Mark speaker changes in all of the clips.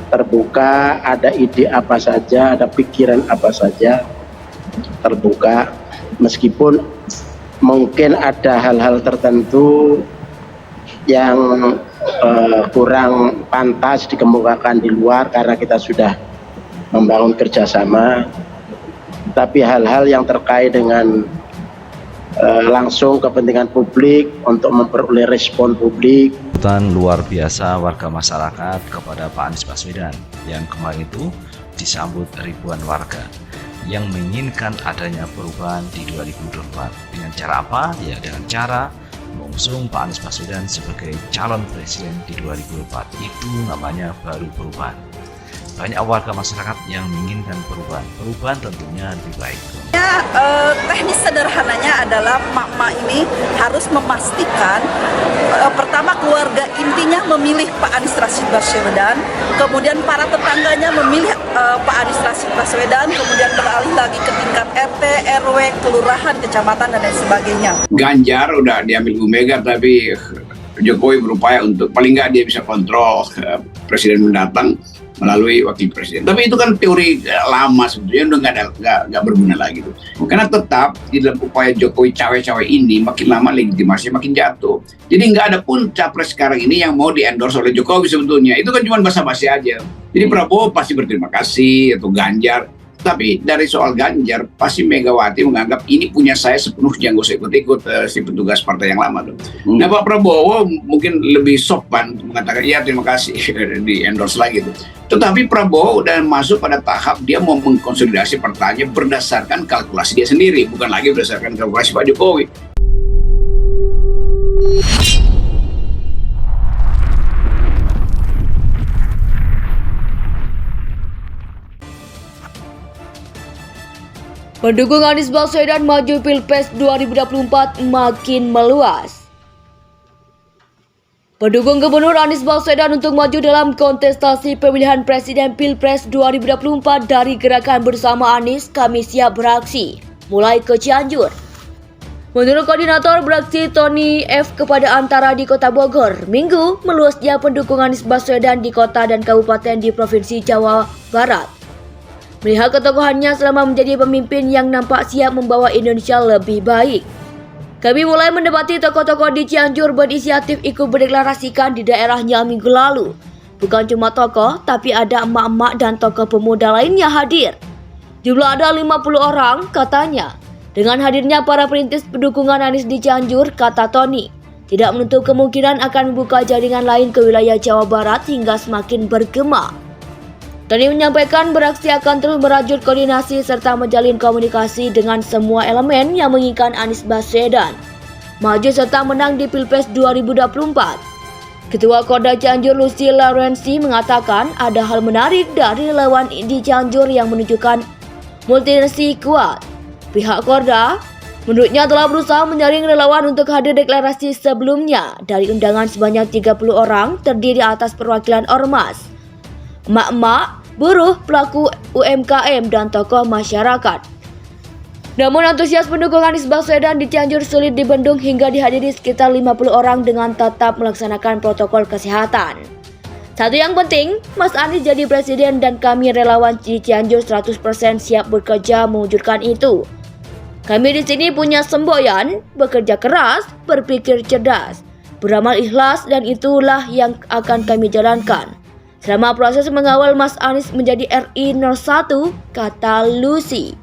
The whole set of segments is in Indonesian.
Speaker 1: terbuka, ada ide apa saja, ada pikiran apa saja, terbuka. Meskipun mungkin ada hal-hal tertentu yang kurang pantas dikemukakan di luar karena kita sudah membangun kerjasama, tapi hal-hal yang terkait dengan langsung kepentingan publik untuk memperoleh respon publik.
Speaker 2: Sambutan luar biasa warga masyarakat kepada Pak Anies Baswedan yang kemarin itu disambut ribuan warga yang menginginkan adanya perubahan di 2024. Dengan cara apa? Ya dengan cara mengusung Pak Anies Baswedan sebagai calon presiden di 2024. Itu namanya baru perubahan. Banyak warga masyarakat yang menginginkan perubahan. Perubahan tentunya lebih baik.
Speaker 3: Teknis sederhananya adalah mak-mak ini harus memastikan pertama keluarga intinya memilih Pak Anies Rashid Baswedan, kemudian para tetangganya memilih Pak Anies Rashid Baswedan, kemudian beralih lagi ke tingkat RT, RW, kelurahan, kecamatan dan lain sebagainya.
Speaker 4: Ganjar udah diambil Bu Mega, tapi Jokowi berupaya untuk paling nggak dia bisa kontrol presiden mendatang melalui wakil presiden. Tapi itu kan teori lama sebetulnya, udah nggak berguna lagi tuh. Karena tetap di dalam upaya Jokowi cawe-cawe ini makin lama legitimasinya makin jatuh. Jadi nggak ada pun capres sekarang ini yang mau di-endorse oleh Jokowi sebetulnya. Itu kan cuma basa-basi aja. Jadi Prabowo pasti berterima kasih atau Ganjar. Tapi dari soal Ganjar, pasti Megawati menganggap ini punya saya sepenuhnya, nggak usah ikut-ikut si petugas partai yang lama tuh. Nah Pak Prabowo mungkin lebih sopan mengatakan iya terima kasih di endorse lagi tuh. Tetapi Prabowo udah masuk pada tahap dia mau mengkonsolidasi partainya berdasarkan kalkulasi dia sendiri, bukan lagi berdasarkan kalkulasi Pak Jokowi.
Speaker 5: Pendukung Anies Baswedan maju Pilpres 2024 makin meluas. Pendukung Gubernur Anies Baswedan untuk maju dalam kontestasi pemilihan Presiden Pilpres 2024 dari Gerakan Bersama Anies kami siap beraksi, mulai ke Cianjur. Menurut Koordinator Beraksi Tony F. kepada Antara di Kota Bogor, Minggu meluasnya pendukung Anies Baswedan di kota dan kabupaten di Provinsi Jawa Barat. Melihat ketokohannya selama menjadi pemimpin yang nampak siap membawa Indonesia lebih baik. Kami mulai mendapati tokoh-tokoh di Cianjur berinisiatif ikut berdeklarasikan di daerahnya minggu lalu. Bukan cuma tokoh, tapi ada emak-emak dan tokoh pemuda lainnya hadir. Jumlah ada 50 orang katanya. Dengan hadirnya para perintis pendukungan Anies di Cianjur, kata Tony, tidak menutup kemungkinan akan membuka jaringan lain ke wilayah Jawa Barat hingga semakin bergema. Tony menyampaikan beraksi akan terus merajut koordinasi serta menjalin komunikasi dengan semua elemen yang menginginkan Anies Baswedan maju serta menang di Pilpres 2024. Ketua Korda Cianjur Lucy Laurensi mengatakan ada hal menarik dari lawan di Cianjur yang menunjukkan multinasi kuat. Pihak Korda menurutnya telah berusaha menjaring relawan untuk hadir deklarasi sebelumnya. Dari undangan sebanyak 30 orang terdiri atas perwakilan ormas, emak-emak, buruh, pelaku UMKM, dan tokoh masyarakat. Namun antusias pendukung Anies Baswedan di Cianjur sulit dibendung hingga dihadiri sekitar 50 orang dengan tetap melaksanakan protokol kesehatan. Satu yang penting, Mas Anies jadi presiden dan kami relawan di Cianjur 100% siap bekerja mewujudkan itu. Kami di sini punya semboyan, bekerja keras, berpikir cerdas, beramal ikhlas, dan itulah yang akan kami jalankan selama proses mengawal Mas Anies menjadi RI 01, kata Lucy.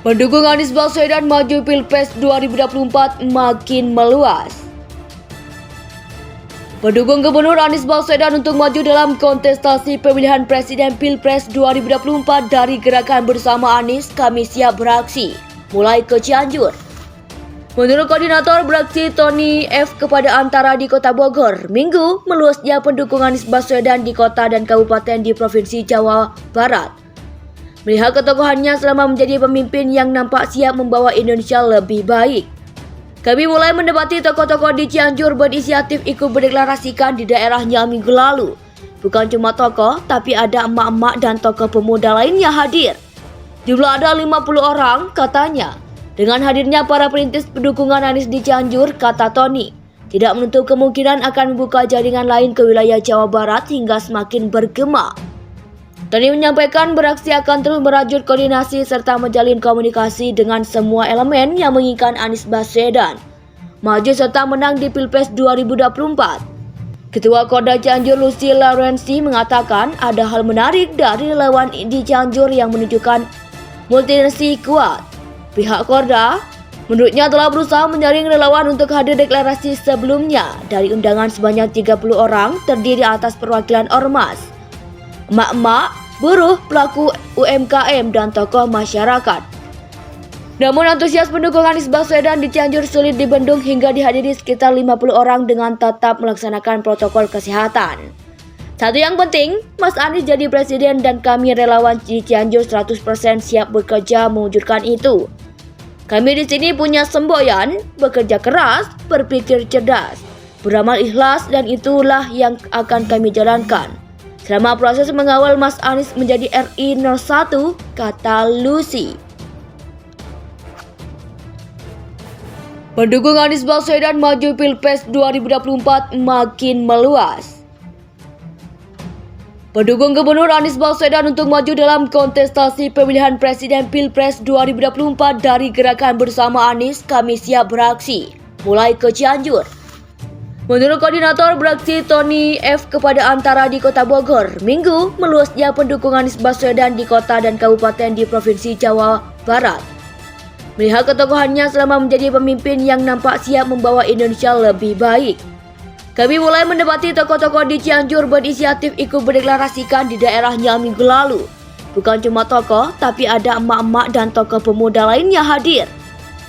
Speaker 5: Pendukung Anies Baswedan maju Pilpres 2024 makin meluas. Pendukung Gubernur Anies Baswedan untuk maju dalam kontestasi pemilihan Presiden Pilpres 2024 dari Gerakan Bersama Anies kami siap beraksi, mulai ke Cianjur. Menurut Koordinator Beraksi Tony F. kepada Antara di Kota Bogor, Minggu meluasnya pendukung Anies Baswedan di kota dan kabupaten di Provinsi Jawa Barat. Melihat ketokohannya selama menjadi pemimpin yang nampak siap membawa Indonesia lebih baik. Kami mulai mendapati tokoh-tokoh di Cianjur berinisiatif ikut berdeklarasikan di daerahnya minggu lalu. Bukan cuma tokoh, tapi ada emak-emak dan tokoh pemuda lainnya hadir. Jumlah ada 50 orang katanya. Dengan hadirnya para perintis pendukungan Anies di Cianjur, kata Tony, tidak menutup kemungkinan akan membuka jaringan lain ke wilayah Jawa Barat hingga semakin bergema. Tony menyampaikan beraksi akan terus merajut koordinasi serta menjalin komunikasi dengan semua elemen yang menginginkan Anies Baswedan maju serta menang di Pilpres 2024. Ketua Korda Cianjur Lucy Laurensi mengatakan ada hal menarik dari relawan di Cianjur yang menunjukkan multinasi kuat. Pihak Korda menurutnya telah berusaha menyaring relawan untuk hadir deklarasi sebelumnya. Dari undangan sebanyak 30 orang terdiri atas perwakilan ormas, emak-emak, buruh, pelaku UMKM, dan tokoh masyarakat. Namun antusias pendukung Anies Baswedan di Cianjur sulit dibendung hingga dihadiri sekitar 50 orang dengan tetap melaksanakan protokol kesehatan. Satu yang penting, Mas Anies jadi presiden dan kami relawan di Cianjur 100% siap bekerja mewujudkan itu. Kami di sini punya semboyan, bekerja keras, berpikir cerdas, beramal ikhlas, dan itulah yang akan kami jalankan selama proses mengawal Mas Anies menjadi RI 01, kata Lucy. Pendukung Anies Baswedan maju Pilpres 2024 makin meluas. Pendukung Gubernur Anies Baswedan untuk maju dalam kontestasi pemilihan Presiden Pilpres 2024 dari Gerakan Bersama Anies kami siap beraksi, mulai ke Cianjur. Menurut Koordinator Beraksi Tony F. kepada Antara di Kota Bogor, Minggu, meluasnya pendukung Anies Baswedan di kota dan kabupaten di Provinsi Jawa Barat. Melihat ketokohannya selama menjadi pemimpin yang nampak siap membawa Indonesia lebih baik. Kami mulai mendapati tokoh-tokoh di Cianjur berinisiatif ikut berdeklarasikan di daerahnya minggu lalu. Bukan cuma tokoh, tapi ada emak-emak dan tokoh pemuda lainnya hadir.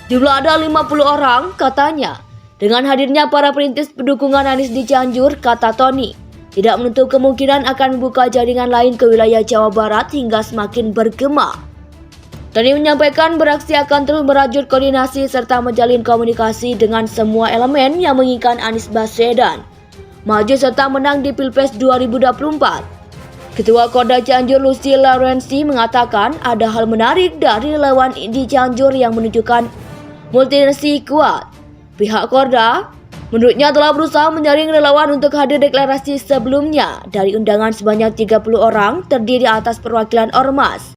Speaker 5: Jumlah ada 50 orang katanya. Dengan hadirnya para perintis pendukungan Anies di Cianjur, kata Tony, tidak menutup kemungkinan akan membuka jaringan lain ke wilayah Jawa Barat hingga semakin bergema. Tony menyampaikan beraksi akan terus merajut koordinasi serta menjalin komunikasi dengan semua elemen yang menginginkan Anies Baswedan maju serta menang di Pilpres 2024. Ketua Korda Cianjur Lucy Laurensi mengatakan ada hal menarik dari relawan di Cianjur yang menunjukkan multinasi kuat. Pihak Korda menurutnya telah berusaha menyaring relawan untuk hadir deklarasi sebelumnya. Dari undangan sebanyak 30 orang terdiri atas perwakilan ormas,